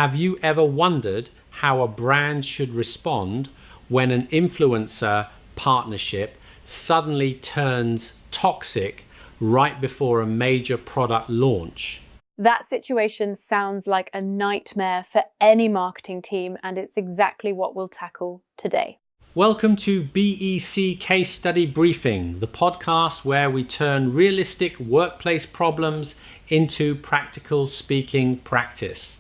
Have you ever wondered how a brand should respond when an influencer partnership suddenly turns toxic right before a major product launch? That situation sounds like a nightmare for any marketing team, and it's exactly what we'll tackle today. Welcome to BEC Case Study Briefing, the podcast where we turn realistic workplace problems into practical speaking practice.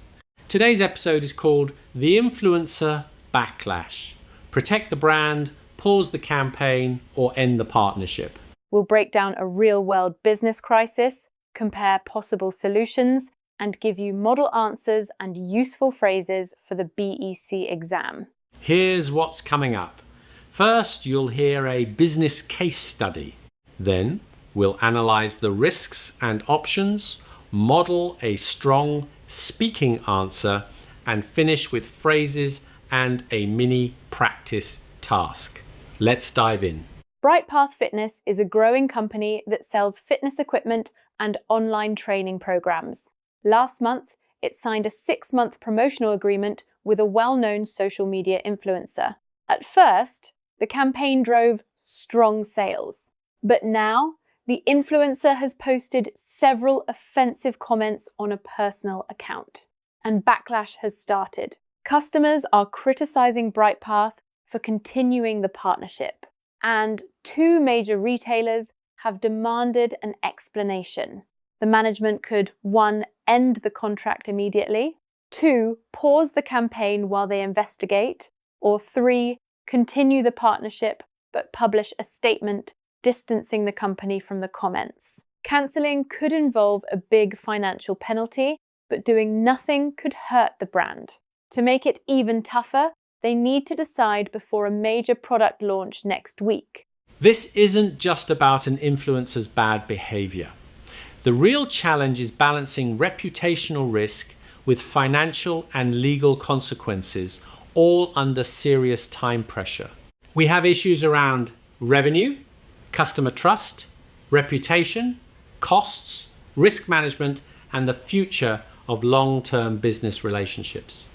Today's episode is called The Influencer Backlash. Protect the brand, pause the campaign, or end the partnership. We'll break down a real-world business crisis, compare possible solutions, and give you model answers and useful phrases for the BEC exam. Here's what's coming up. First, you'll hear a business case study. Then, we'll analyse the risks and options, model a strong speaking answer, and finish with phrases and a mini practice task. Let's dive in. BrightPath Fitness is a growing company that sells fitness equipment and online training programs. Last month, it signed a 6-month promotional agreement with a well-known social media influencer. At first, the campaign drove strong sales. But now, the influencer has posted several offensive comments on a personal account, and backlash has started. Customers are criticizing BrightPath for continuing the partnership, and 2 major retailers have demanded an explanation. The management could 1. End the contract immediately, 2. Pause the campaign while they investigate, or 3. Continue the partnership but publish a statement distancing the company from the comments. Cancelling could involve a big financial penalty, but doing nothing could hurt the brand. To make it even tougher, they need to decide before a major product launch next week. This isn't just about an influencer's bad behavior. The real challenge is balancing reputational risk with financial and legal consequences, all under serious time pressure. We have issues around revenue, customer trust, reputation, costs, risk management, and the future of long-term business relationships.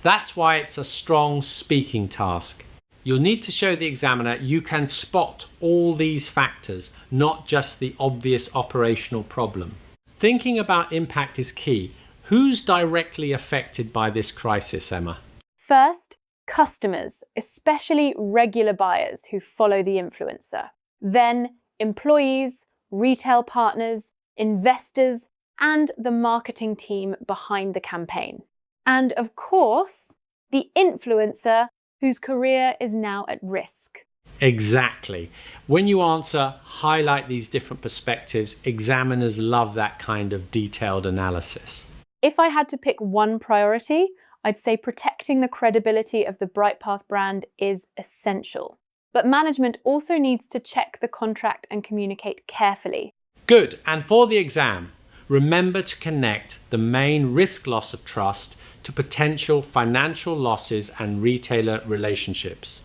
That's why it's a strong speaking task. You'll need to show the examiner you can spot all these factors, not just the obvious operational problem. Thinking about impact is key. Who's directly affected by this crisis, Emma? First, customers, especially regular buyers who follow the influencer. Then, employees, retail partners, investors, and the marketing team behind the campaign. And of course, the influencer whose career is now at risk. Exactly. When you answer, highlight these different perspectives. Examiners love that kind of detailed analysis. If I had to pick one priority, I'd say protecting the credibility of the BrightPath brand is essential. But management also needs to check the contract and communicate carefully. Good. And for the exam, remember to connect the main risk loss of trust to potential financial losses and retailer relationships.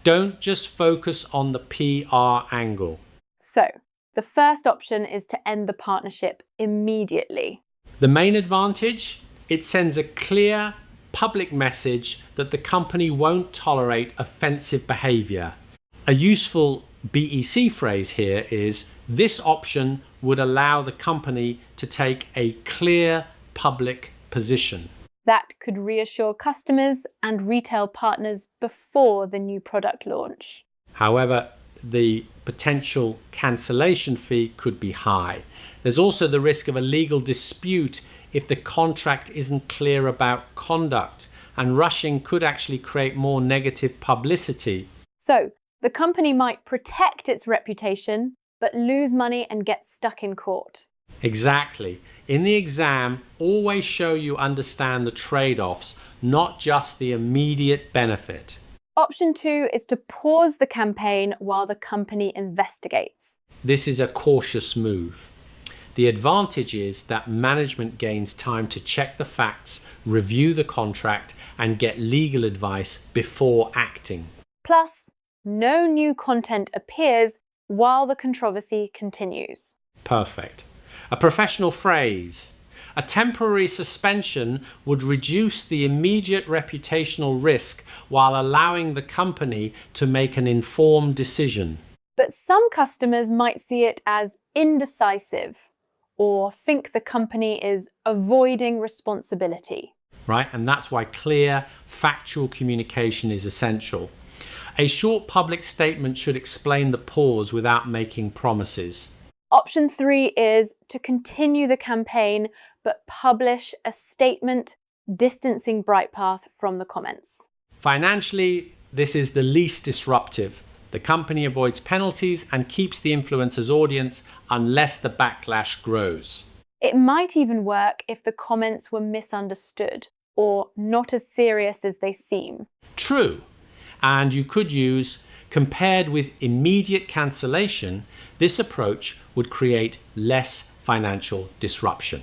Don't just focus on the PR angle. So, the first option is to end the partnership immediately. The main advantage? It sends a clear public message that the company won't tolerate offensive behavior. A useful BEC phrase here is, this option would allow the company to take a clear public position. That could reassure customers and retail partners before the new product launch. However, the potential cancellation fee could be high. There's also the risk of a legal dispute if the contract isn't clear about conduct, and rushing could actually create more negative publicity. So, the company might protect its reputation, but lose money and get stuck in court. Exactly. In the exam, always show you understand the trade-offs, not just the immediate benefit. Option 2 is to pause the campaign while the company investigates. This is a cautious move. The advantage is that management gains time to check the facts, review the contract, and get legal advice before acting. Plus, no new content appears while the controversy continues. Perfect. A professional phrase. A temporary suspension would reduce the immediate reputational risk while allowing the company to make an informed decision. But some customers might see it as indecisive or think the company is avoiding responsibility. Right? And that's why clear, factual communication is essential. A short public statement should explain the pause without making promises. Option 3 is to continue the campaign but publish a statement distancing BrightPath from the comments. Financially, this is the least disruptive. The company avoids penalties and keeps the influencer's audience unless the backlash grows. It might even work if the comments were misunderstood or not as serious as they seem. True. And you could use, compared with immediate cancellation, this approach would create less financial disruption.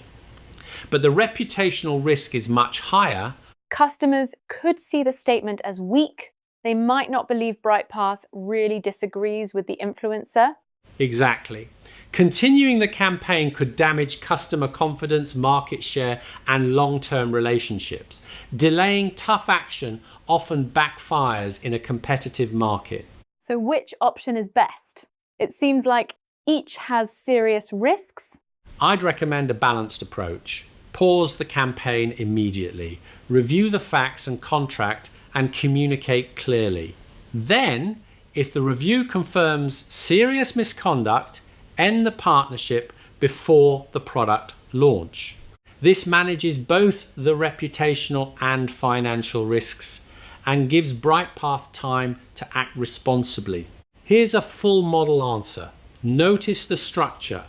But the reputational risk is much higher. Customers could see the statement as weak. They might not believe BrightPath really disagrees with the influencer. Exactly. Continuing the campaign could damage customer confidence, market share, and long-term relationships. Delaying tough action often backfires in a competitive market. So which option is best? It seems like each has serious risks. I'd recommend a balanced approach. Pause the campaign immediately. Review the facts and contract and communicate clearly. Then, if the review confirms serious misconduct, end the partnership before the product launch. This manages both the reputational and financial risks and gives BrightPath time to act responsibly. Here's a full model answer. Notice the structure: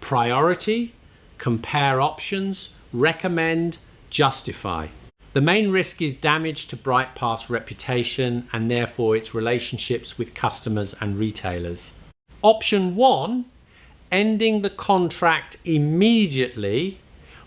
priority, compare options, recommend, justify. The main risk is damage to BrightPath's reputation and therefore its relationships with customers and retailers. Option 1, ending the contract immediately,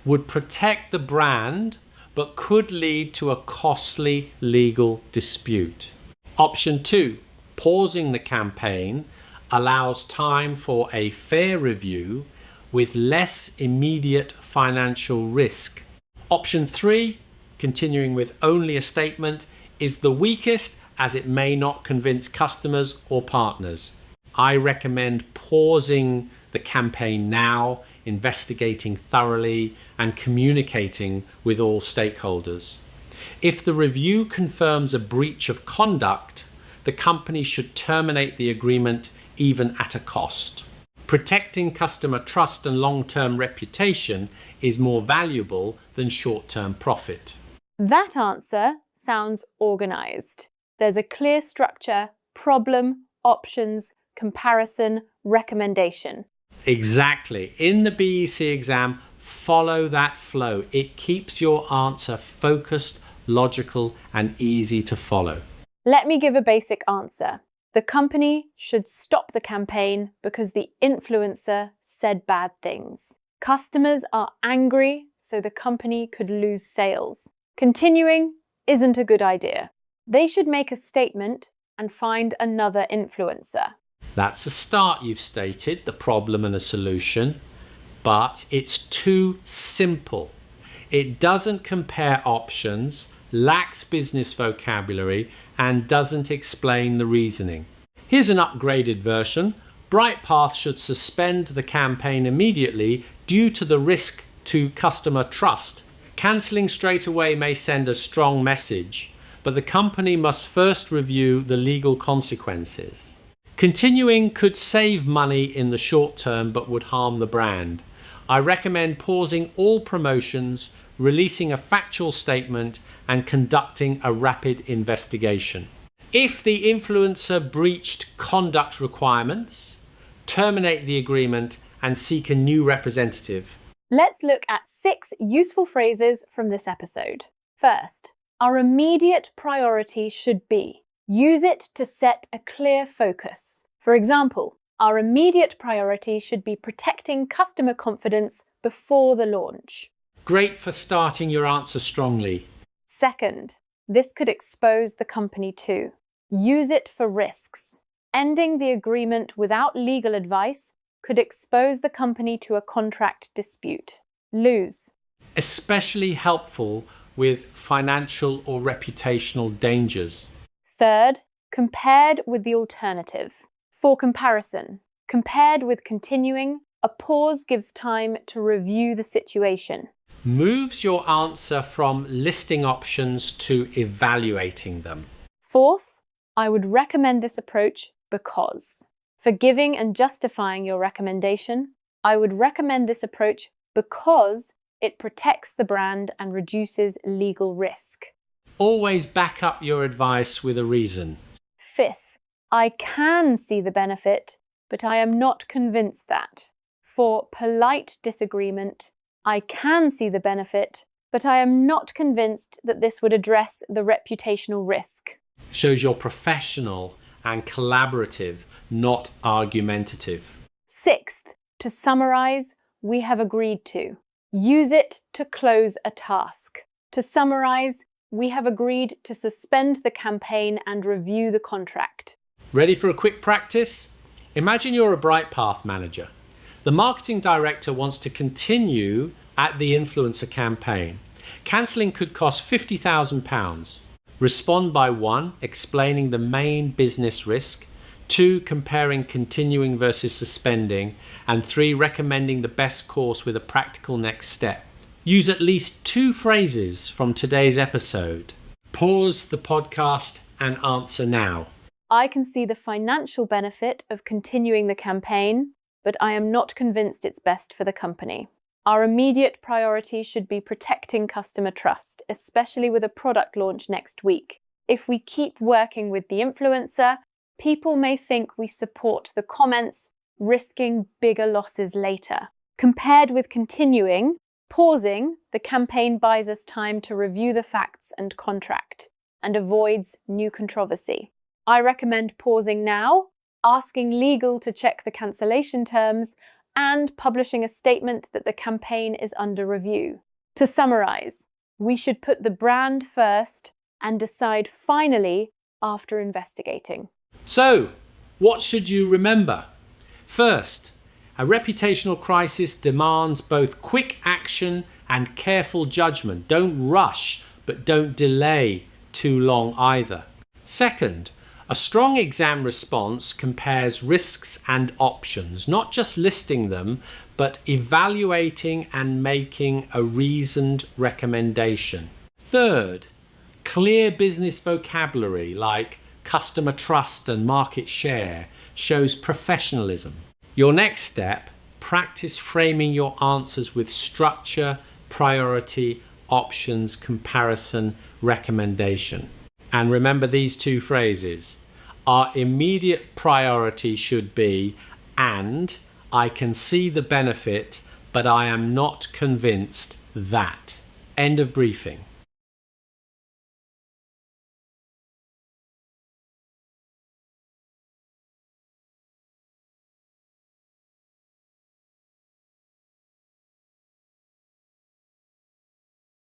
would protect the brand but could lead to a costly legal dispute. Option 2, pausing the campaign, allows time for a fair review with less immediate financial risk. Option 3, continuing with only a statement, is the weakest as it may not convince customers or partners. I recommend pausing the campaign now, investigating thoroughly, and communicating with all stakeholders. If the review confirms a breach of conduct, the company should terminate the agreement even at a cost. Protecting customer trust and long-term reputation is more valuable than short-term profit. That answer sounds organized. There's a clear structure: problem, options, comparison, recommendation. Exactly. In the BEC exam, follow that flow. It keeps your answer focused, logical, and easy to follow. Let me give a basic answer. The company should stop the campaign because the influencer said bad things. Customers are angry, so the company could lose sales. Continuing isn't a good idea. They should make a statement and find another influencer. That's a start, you've stated, the problem and a solution, but it's too simple. It doesn't compare options, lacks business vocabulary, and doesn't explain the reasoning. Here's an upgraded version. BrightPath should suspend the campaign immediately due to the risk to customer trust. Cancelling straight away may send a strong message, but the company must first review the legal consequences. Continuing could save money in the short term but would harm the brand. I recommend pausing all promotions, releasing a factual statement, and conducting a rapid investigation. If the influencer breached conduct requirements, terminate the agreement and seek a new representative. Let's look at 6 useful phrases from this episode. First, our immediate priority should be. Use it to set a clear focus. For example, our immediate priority should be protecting customer confidence before the launch. Great for starting your answer strongly. Second, this could expose the company too. Use it for risks. Ending the agreement without legal advice could expose the company to a contract dispute. Lose. especially helpful with financial or reputational dangers. Third, compared with the alternative. For comparison, compared with continuing, a pause gives time to review the situation. Moves your answer from listing options to evaluating them. Fourth, I would recommend this approach because. For giving and justifying your recommendation, I would recommend this approach because it protects the brand and reduces legal risk. Always back up your advice with a reason. Fifth, I can see the benefit, but I am not convinced that. For polite disagreement, I can see the benefit, but I am not convinced that this would address the reputational risk. Shows you're professional and collaborative, not argumentative. Sixth, to summarize, we have agreed to. Use it to close a task. To summarize, we have agreed to suspend the campaign and review the contract. Ready for a quick practice? Imagine you're a BrightPath manager. The marketing director wants to continue at the influencer campaign. Cancelling could cost £50,000. Respond by 1, explaining the main business risk, 2, comparing continuing versus suspending, and 3, recommending the best course with a practical next step. Use at least 2 phrases from today's episode. Pause the podcast and answer now. I can see the financial benefit of continuing the campaign, but I am not convinced it's best for the company. Our immediate priority should be protecting customer trust, especially with a product launch next week. If we keep working with the influencer, people may think we support the comments, risking bigger losses later. Compared with continuing, pausing, the campaign buys us time to review the facts and contract, and avoids new controversy. I recommend pausing now, asking legal to check the cancellation terms, and publishing a statement that the campaign is under review. To summarize, we should put the brand first and decide finally after investigating. So, what should you remember? First, a reputational crisis demands both quick action and careful judgment. Don't rush, but don't delay too long either. Second, a strong exam response compares risks and options, not just listing them, but evaluating and making a reasoned recommendation. Third, clear business vocabulary like customer trust and market share shows professionalism. Your next step, practice framing your answers with structure, priority, options, comparison, recommendation. And remember these 2 phrases. Our immediate priority should be, and I can see the benefit, but I am not convinced that. End of briefing.